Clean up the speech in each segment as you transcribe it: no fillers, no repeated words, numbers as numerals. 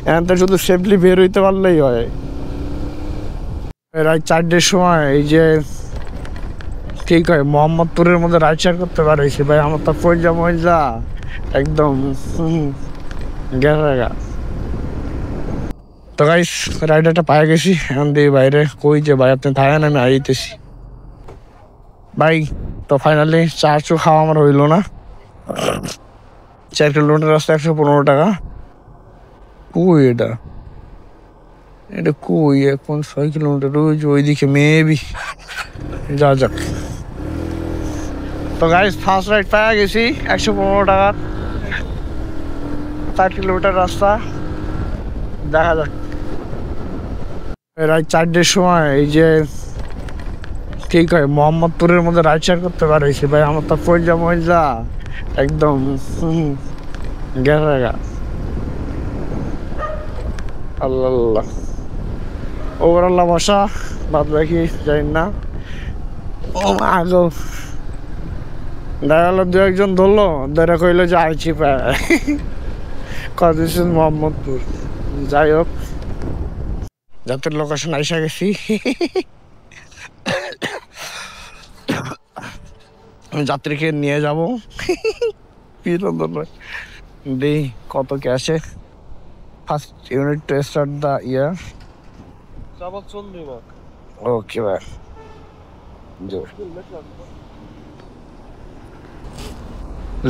এখন তো শুধু সেফলি বের হইতে পারলেই হয়। রাত 4টার সময় এই যে ঠিক হয় মোহাম্মদপুরের মধ্যে রাইড শেয়ার করতে পারছি ভাই। আমার তো পয়জা ময়জা একদম গেছে। তো গাইস রাইডারটা পায়ে গেছি, এখন দিয়ে বাইরে কই যে ভাই আপনি থাকেন আমি আইতেছি ভাই। তো ফাইনালি চার চু খাওয়া আমার হইলো না। 4 কিলোমিটার রাস্তা 115 টাকা। কই এটা এটা কই এখন 6 কিলোমিটার ওই যে ওইদিকে মেবি যা যাক। তো গাইস ফার্স্ট রাইড পায়ে গেছি 115 টাকা, 4 কিলোমিটার রাস্তা। দেখা যাক। রাত 4টার সময় এই যে ঠিক হয় মোহাম্মদপুরের মধ্যে রাইড শেয়ার করতে পারছি ভাই। আমার তো পয়জা ময়জা একদম গেছে। আল্লাহ ওভারাল্লাহ বসা বাদ বাকি যাই না। ও আগো দেখা গেল 2-1 ধরলো, ধরে কইলো যে আইছি পায় কদিন মোহাম্মদপুর। যাই হোক যাত্রীর লোকেশন আইসা গেছি। আমি যাত্রীকে নিয়ে যাব দেই কত ক্যাশে। First unit to start the year. Okay ভাই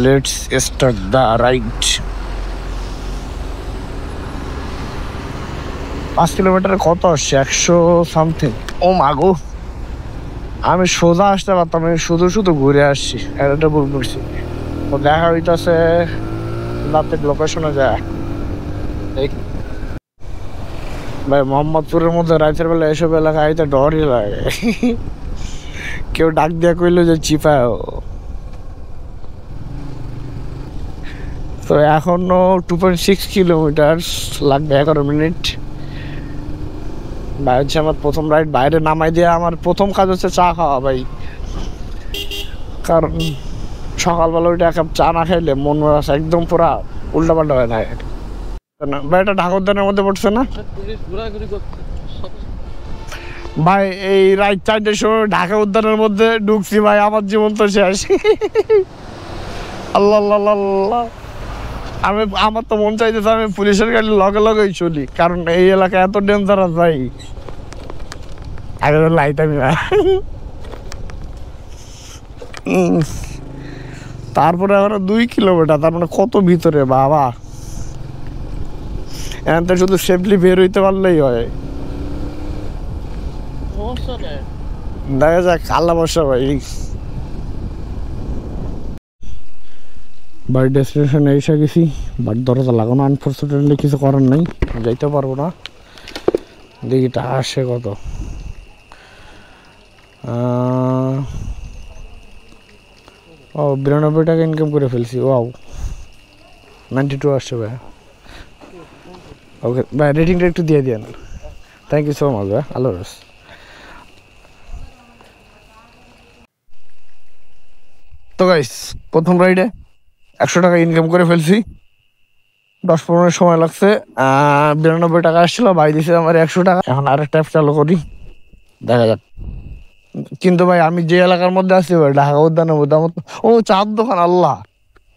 লেটস স্টার্ট দ্য রাইড। 5 কিলোমিটারে কত আসছে 100 সামথিং। ও মাগো আমি সোজা আসতে পারতাম, আমি শুধু শুধু ঘুরে আসছি, এটা ভুল করছি। তো দেখা হইতাছে রাতের লোকেশনে যায় ভাই। মোহাম্মদপুরের মধ্যে রাতের বেলা এসব এলাকায় আইতে ডরই লাগে। কেউ ডাক দিয়া কইলো যে চিপায়। তো এখনো 2.6 কিলোমিটার লাগবে 11 মিনিট। ভাই হচ্ছে আমার প্রথম রাইড, বাইরে নামাই দিয়ে আমার প্রথম কাজ হচ্ছে চা খাওয়া ভাই। কারণ সকালবেলা ওইটা 1 কাপ চা না খাইলে মন মেজাজ একদম পুরা উল্টাপাল্টা হয়ে থাকে ভাই। এটা ঢাকা উদ্যানের মধ্যে পড়ছে না ভাই? এই রাত 4টার সময় ঢাকা উদ্যানের মধ্যে ঢুকছি ভাই, আমার জীবন তো শেষ। আল্লাহ আল্লাহ আমার তো মন চাইতেছে আমি পুলিশের গাড়ি লগে লগেই চলি, কারণ এই এলাকা এত ডেঞ্জারাস ভাই। আগে লাইতামি ভাই। তারপরে আমরা 2 কিলোমিটার, তার মানে কত ভিতরে বাবা। এখন তো শুধু সেফলি বের হইতে পারলেই হয়। দেখা যাক আল্লাহ বর্ষা ভাই। বাড়ির ডেস্টিনেশনে এসে গেছি, বাট দরজা লাগানো, আনফর্চুনেটলি কিছু করার নাই, যাইতে পারবো না। দেখি টাকা আসে কত। 92 টাকা ইনকাম করে ফেলছি। ওয়াও 92 আসছে ভাই। ওকে ভাই রেটিংটা একটু দিয়ে দেন। থ্যাংক ইউ সো মাচ ভাই। আল্লাহ হাফেজ। তো গাইস প্রথম রাইডে 100 টাকা ইনকাম করে ফেলছি। 10-15 মিনিট সময় লাগছে। 92 টাকা আসছিল, ভাই দিছে আমার 100 টাকা। এখন আরেকটা অ্যাপ চালু করি, দেখা যাক। কিন্তু ভাই আমি যে এলাকার মধ্যে আছি ভাই, ঢাকা উদ্যানের মধ্যে, আমার ও চার দোকান। আল্লাহ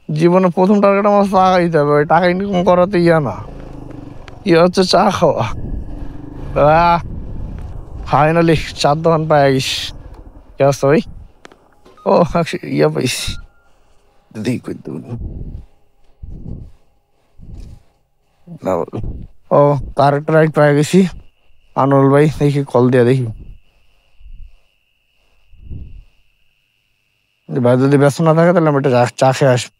জীবনে প্রথম টার্গেট আমার চা খাইতে হবে। টাকা ইনকাম করাতে না, হচ্ছে চা খাওয়া। ফাইনালি 4 দোকান পাই গেছি। কে আসতো ভাই? ও পাইছি। দেখি ও তার একটা রাইড পাই গেছি। আনোয়ার ভাই দেখি কল দিয়া দেখি ভাই, যদি ব্যস্ত না থাকে তাহলে আমি একটা চা খেয়ে আসবো।